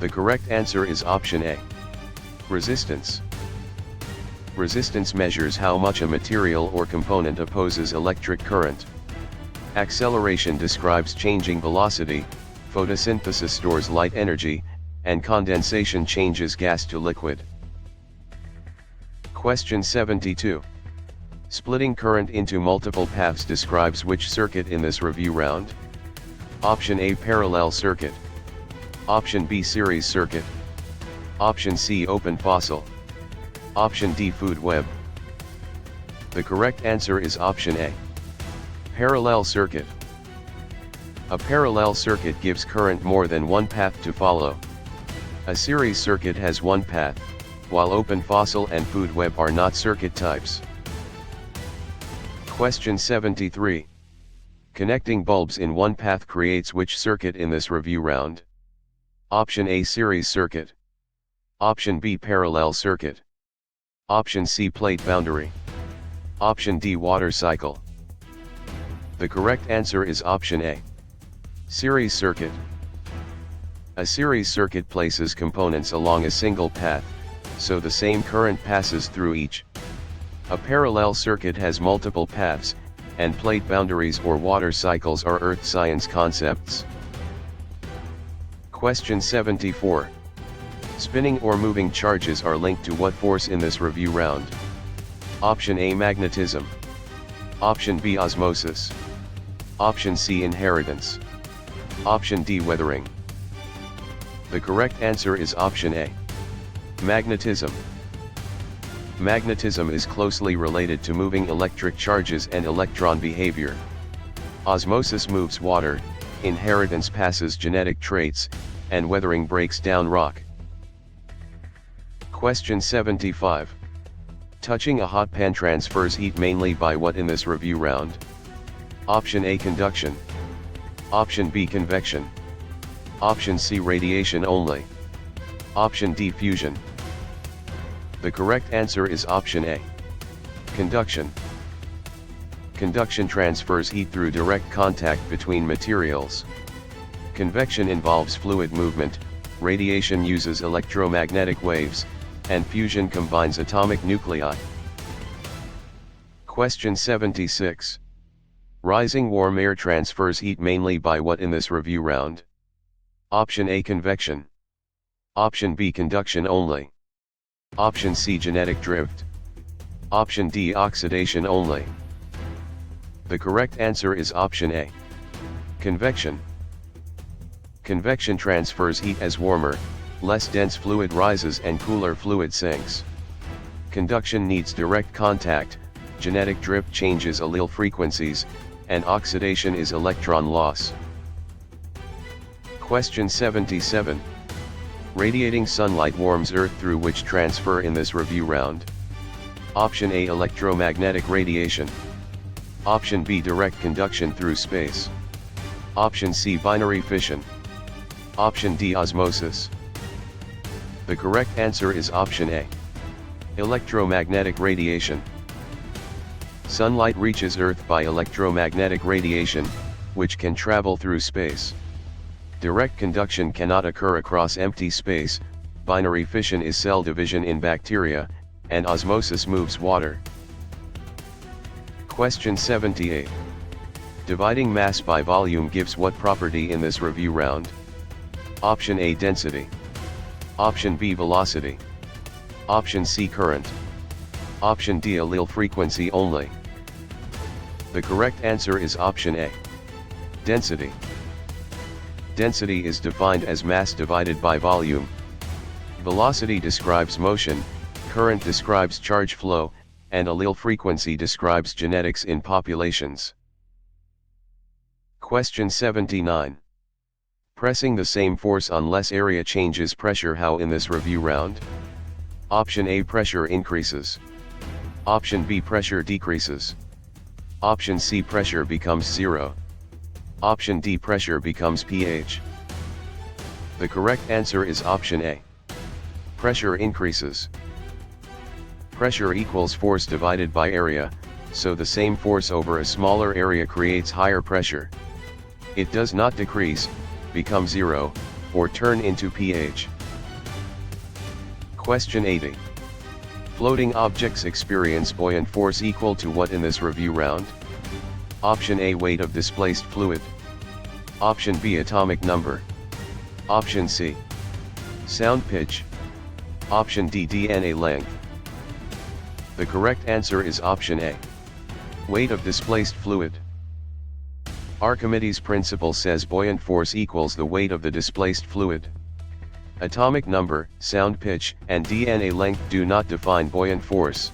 The correct answer is option A. Resistance. Resistance measures how much a material or component opposes electric current. Acceleration describes changing velocity, photosynthesis stores light energy, and condensation changes gas to liquid. Question 72. Splitting current into multiple paths describes which circuit in this review round? Option A, parallel circuit. Option B, series circuit. Option C, open fossil. Option D, food web. The correct answer is option A. Parallel circuit. A parallel circuit gives current more than one path to follow. A series circuit has one path, while open fossil and food web are not circuit types. Question 73. Connecting bulbs in one path creates which circuit in this review round? Option A, series circuit. Option B, parallel circuit. Option C, plate boundary. Option D, water cycle. The correct answer is option A. Series circuit. A series circuit places components along a single path, so the same current passes through each. A parallel circuit has multiple paths, and plate boundaries or water cycles are earth science concepts. Question 74. Spinning or moving charges are linked to what force in this review round? Option A, magnetism. Option B, osmosis. Option C, inheritance. Option D, weathering. The correct answer is option A. Magnetism. Magnetism is closely related to moving electric charges and electron behavior. Osmosis moves water, inheritance passes genetic traits, and weathering breaks down rock. Question 75. Touching a hot pan transfers heat mainly by what in this review round? Option A, conduction. Option B, convection. Option C, radiation only. Option D, fusion. The correct answer is option A. Conduction. Conduction transfers heat through direct contact between materials. Convection involves fluid movement, radiation uses electromagnetic waves, and fusion combines atomic nuclei. Question 76. Rising warm air transfers heat mainly by what in this review round? Option A, convection. Option B, conduction only. Option C, genetic drift. Option D, oxidation only. The correct answer is option A. Convection. Convection transfers heat as warmer, less dense fluid rises and cooler fluid sinks. Conduction needs direct contact, genetic drift changes allele frequencies, and oxidation is electron loss. Question 77. Radiating sunlight warms Earth through which transfer in this review round? Option A, electromagnetic radiation. Option B, direct conduction through space. Option C, binary fission. Option D, osmosis. The correct answer is option A. Electromagnetic radiation. Sunlight reaches Earth by electromagnetic radiation, which can travel through space. Direct conduction cannot occur across empty space, binary fission is cell division in bacteria, and osmosis moves water. Question 78. Dividing mass by volume gives what property in this review round? Option A, density. Option B, velocity. Option C, current. Option D, allele frequency only. The correct answer is option A. Density. Density is defined as mass divided by volume. Velocity describes motion, current describes charge flow, and allele frequency describes genetics in populations. Question 79. Pressing the same force on less area changes pressure how in this review round? Option A, pressure increases. Option B, pressure decreases. Option C, pressure becomes zero. Option D, pressure becomes pH. The correct answer is option A. Pressure increases. Pressure equals force divided by area, so the same force over a smaller area creates higher pressure. It does not decrease, become zero, or turn into pH. Question 80. Floating objects experience buoyant force equal to what in this review round? Option A, weight of displaced fluid. Option B, atomic number. Option C, sound pitch. Option D, DNA length. The correct answer is option A. Weight of displaced fluid. Archimedes' principle says buoyant force equals the weight of the displaced fluid. Atomic number, sound pitch, and DNA length do not define buoyant force.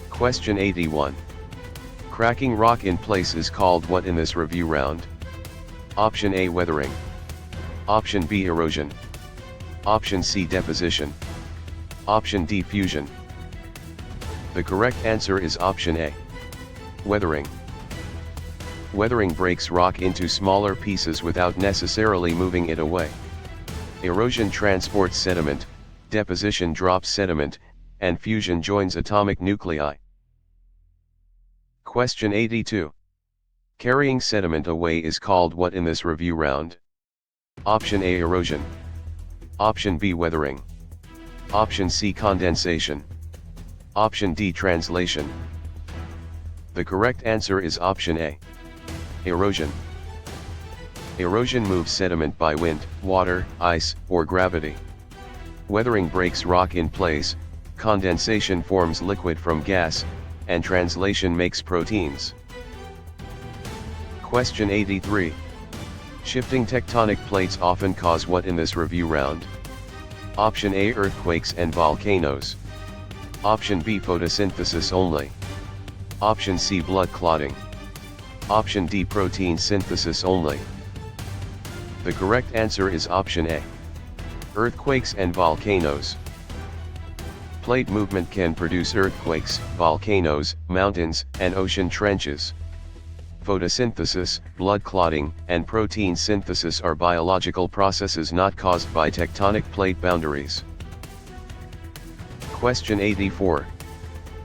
Question 81. Cracking rock in place is called what in this review round? Option A, weathering. Option B, erosion. Option C, deposition. Option D, fusion. The correct answer is option A. Weathering. Weathering breaks rock into smaller pieces without necessarily moving it away. Erosion transports sediment, deposition drops sediment, and fusion joins atomic nuclei. Question 82. Carrying sediment away is called what in this review round? Option A, erosion. Option B, weathering. Option C, condensation. Option D, translation. The correct answer is option A. Erosion. Erosion moves sediment by wind, water, ice, or gravity. Weathering breaks rock in place, condensation forms liquid from gas, and translation makes proteins. Question 83. Shifting tectonic plates often cause what in this review round? Option A, earthquakes and volcanoes. Option B, photosynthesis only. Option C, blood clotting. Option D, protein synthesis only. The correct answer is option A. Earthquakes and volcanoes. Plate movement can produce earthquakes, volcanoes, mountains, and ocean trenches. Photosynthesis, blood clotting, and protein synthesis are biological processes not caused by tectonic plate boundaries. Question 84.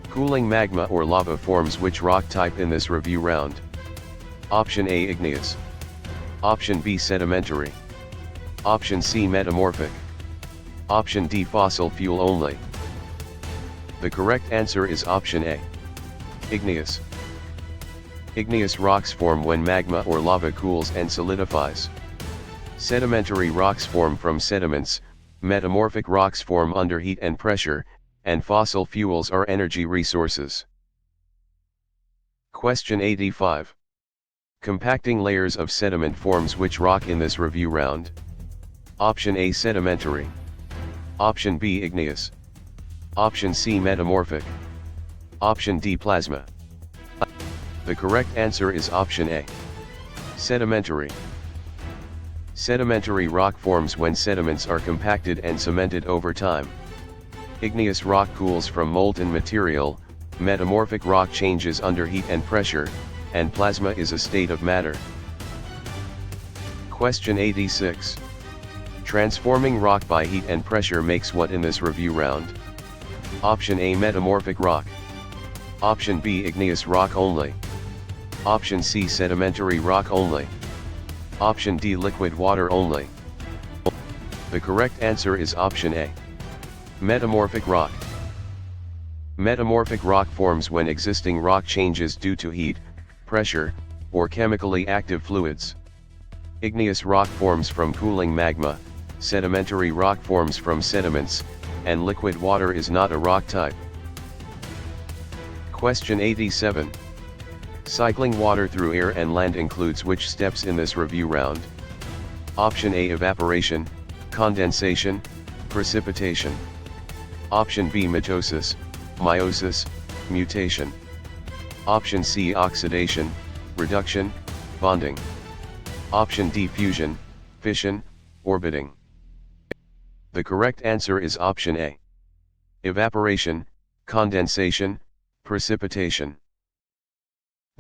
Cooling magma or lava forms which rock type in this review round? Option A, igneous. Option B, sedimentary. Option C, metamorphic. Option D, fossil fuel only. The correct answer is option A. Igneous. Igneous rocks form when magma or lava cools and solidifies. Sedimentary rocks form from sediments, metamorphic rocks form under heat and pressure, and fossil fuels are energy resources. Question 85. Compacting layers of sediment forms which rock in this review round? Option A, sedimentary. Option B, igneous. Option C, metamorphic. Option D, plasma. The correct answer is option A. Sedimentary. Sedimentary rock forms when sediments are compacted and cemented over time. Igneous rock cools from molten material, metamorphic rock changes under heat and pressure, and plasma is a state of matter. Question 86. Transforming rock by heat and pressure makes what in this review round? Option A, metamorphic rock. Option B, igneous rock only. Option C, sedimentary rock only. Option D, liquid water only. The correct answer is option A. Metamorphic rock. Metamorphic rock forms when existing rock changes due to heat, pressure, or chemically active fluids. Igneous rock forms from cooling magma, sedimentary rock forms from sediments, and liquid water is not a rock type. Question 87. Cycling water through air and land includes which steps in this review round? Option A, evaporation, condensation, precipitation. Option B, mitosis, meiosis, mutation. Option C, oxidation, reduction, bonding. Option D, fusion, fission, orbiting. The correct answer is option A. Evaporation, condensation, precipitation.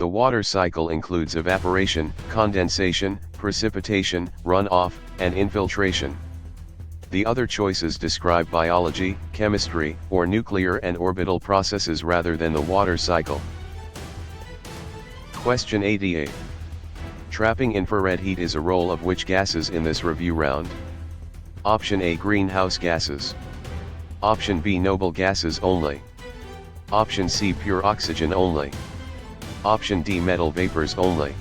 The water cycle includes evaporation, condensation, precipitation, runoff, and infiltration. The other choices describe biology, chemistry, or nuclear and orbital processes rather than the water cycle. Question 88. Trapping infrared heat is a role of which gases in this review round? Option A, greenhouse gases. Option B, noble gases only. Option C, pure oxygen only. Option D, metal vapors only.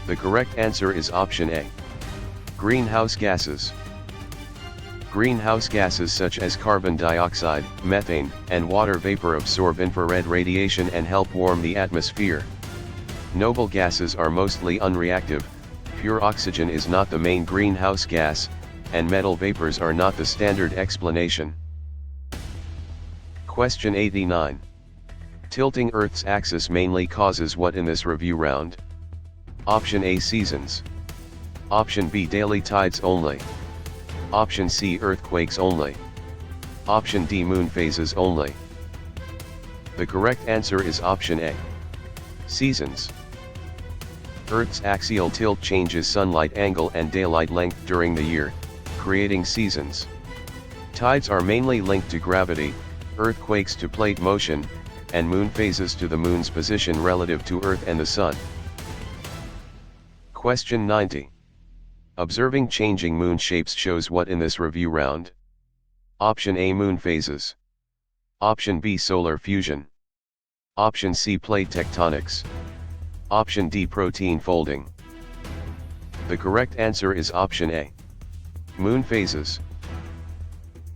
The correct answer is option A. Greenhouse gases. Greenhouse gases such as carbon dioxide, methane, and water vapor absorb infrared radiation and help warm the atmosphere. Noble gases are mostly unreactive, pure oxygen is not the main greenhouse gas, and metal vapors are not the standard explanation. Question 89. Tilting Earth's axis mainly causes what in this review round? Option A, seasons. Option B, daily tides only. Option C, earthquakes only. Option D, moon phases only. The correct answer is option A. Seasons. Earth's axial tilt changes sunlight angle and daylight length during the year, creating seasons. Tides are mainly linked to gravity, earthquakes to plate motion, and moon phases to the moon's position relative to Earth and the Sun. Question 90. Observing changing moon shapes shows what in this review round? Option A, moon phases. Option B, solar fusion. Option C, plate tectonics. Option D, protein folding. The correct answer is option A. Moon phases.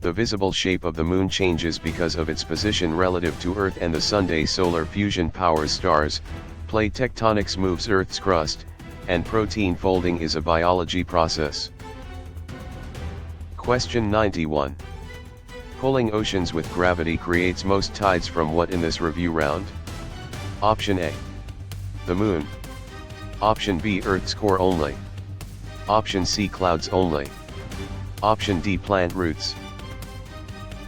The visible shape of the moon changes because of its position relative to Earth and the Sun. Solar fusion powers stars, plate tectonics moves Earth's crust, and protein folding is a biology process. Question 91. Pulling oceans with gravity creates most tides from what in this review round? Option A. The moon. Option B, Earth's core only. Option C, clouds only. Option D, plant roots.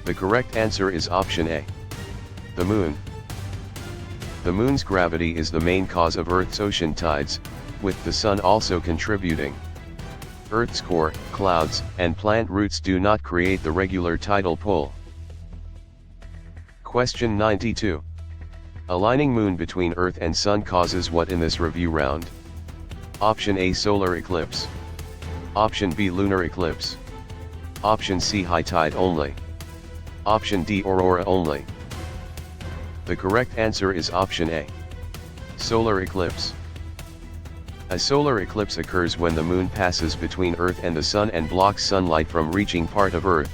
The correct answer is option A. The moon. The moon's gravity is the main cause of Earth's ocean tides, with the sun also contributing. Earth's core, clouds, and plant roots do not create the regular tidal pull. Question 92. Aligning moon between Earth and Sun causes what in this review round? Option A, solar eclipse. Option B, lunar eclipse. Option C, high tide only. Option D, aurora only. The correct answer is option A. Solar eclipse. A solar eclipse occurs when the moon passes between Earth and the Sun and blocks sunlight from reaching part of Earth.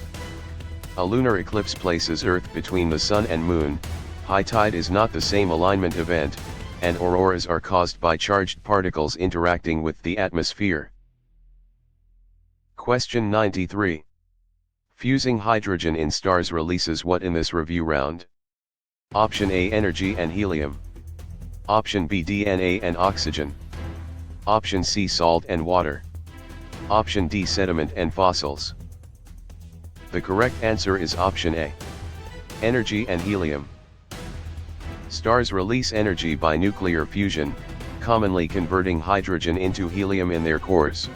A lunar eclipse places Earth between the Sun and Moon. High tide is not the same alignment event, and auroras are caused by charged particles interacting with the atmosphere. Question 93. Fusing hydrogen in stars releases what in this review round? Option A, energy and helium. Option B, DNA and oxygen. Option C, salt and water. Option D, sediment and fossils. The correct answer is option A. Energy and helium. Stars release energy by nuclear fusion, commonly converting hydrogen into helium in their cores.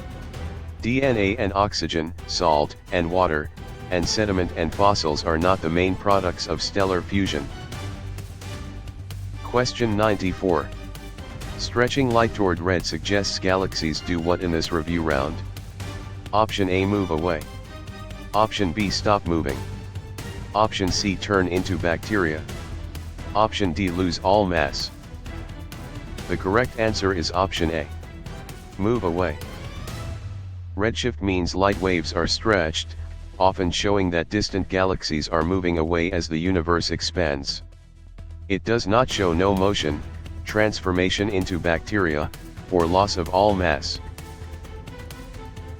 DNA and oxygen, salt and water, and sediment and fossils are not the main products of stellar fusion. Question 94. Stretching light toward red suggests galaxies do what in this review round? Option A, move away. Option B, stop moving. Option C, turn into bacteria. Option D, lose all mass. The correct answer is option A. Move away. Redshift means light waves are stretched, often showing that distant galaxies are moving away as the universe expands. It does not show no motion, transformation into bacteria, or loss of all mass.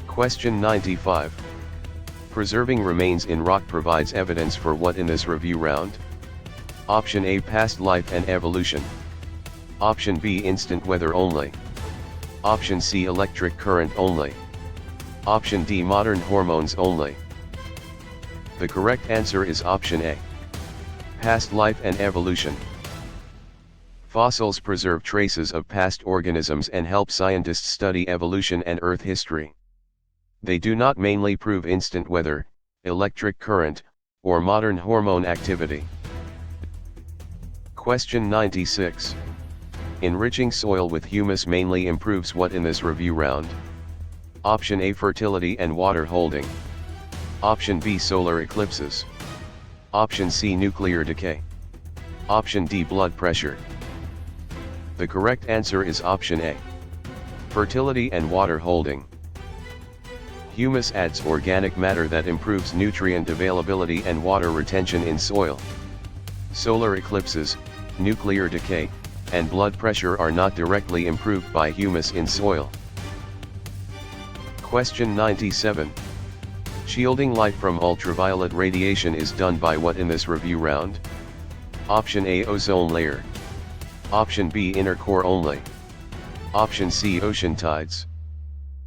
Question 95. Preserving remains in rock provides evidence for what in this review round? Option A, past life and evolution. Option B, instant weather only. Option C, electric current only. Option D, modern hormones only. The correct answer is option A. Past life and evolution. Fossils preserve traces of past organisms and help scientists study evolution and Earth history. They do not mainly prove instant weather, electric current, or modern hormone activity. Question 96. Enriching soil with humus mainly improves what in this review round? Option A, fertility and water holding. Option B, solar eclipses. Option C, nuclear decay. Option D, blood pressure. The correct answer is option A. Fertility and water holding. Humus adds organic matter that improves nutrient availability and water retention in soil. Solar eclipses, nuclear decay, and blood pressure are not directly improved by humus in soil. Question 97. Shielding light from ultraviolet radiation is done by what in this review round? Option A, ozone layer. Option B, inner core only. Option C, ocean tides.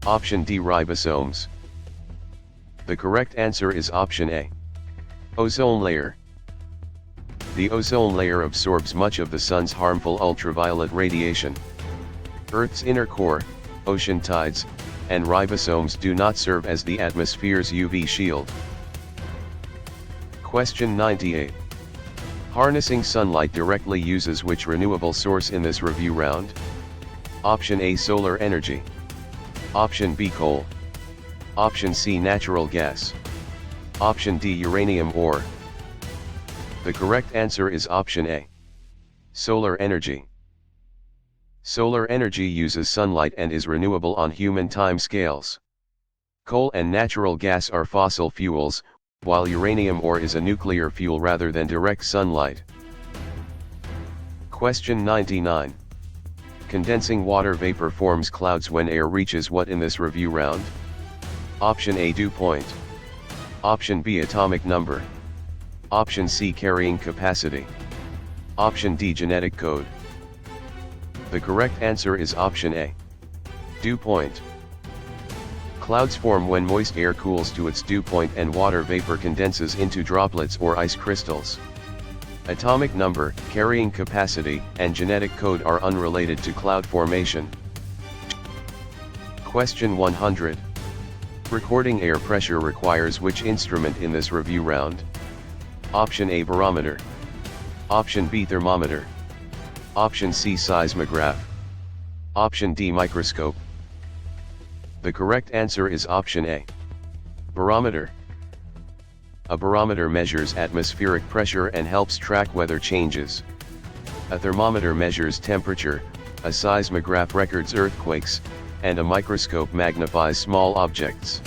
Option D, ribosomes. The correct answer is option A. Ozone layer. The ozone layer absorbs much of the sun's harmful ultraviolet radiation. Earth's inner core, ocean tides, and ribosomes do not serve as the atmosphere's UV shield. Question 98. Harnessing sunlight directly uses which renewable source in this review round? Option A, solar energy. Option B, coal. Option C, natural gas. Option D, uranium ore. The correct answer is option A. Solar energy. Solar energy uses sunlight and is renewable on human time scales. Coal and natural gas are fossil fuels, while uranium ore is a nuclear fuel rather than direct sunlight. Question 99. Condensing water vapor forms clouds when air reaches what in this review round? Option A, dew point. Option B, atomic number. Option C, carrying capacity. Option D, genetic code. The correct answer is option A. Dew point. Clouds form when moist air cools to its dew point and water vapor condenses into droplets or ice crystals. Atomic number, carrying capacity, and genetic code are unrelated to cloud formation. Question 100. Recording air pressure requires which instrument in this review round? Option A, barometer. Option B, thermometer. Option C, seismograph. Option D, microscope. The correct answer is option A. Barometer. A barometer measures atmospheric pressure and helps track weather changes. A thermometer measures temperature, a seismograph records earthquakes, and a microscope magnifies small objects.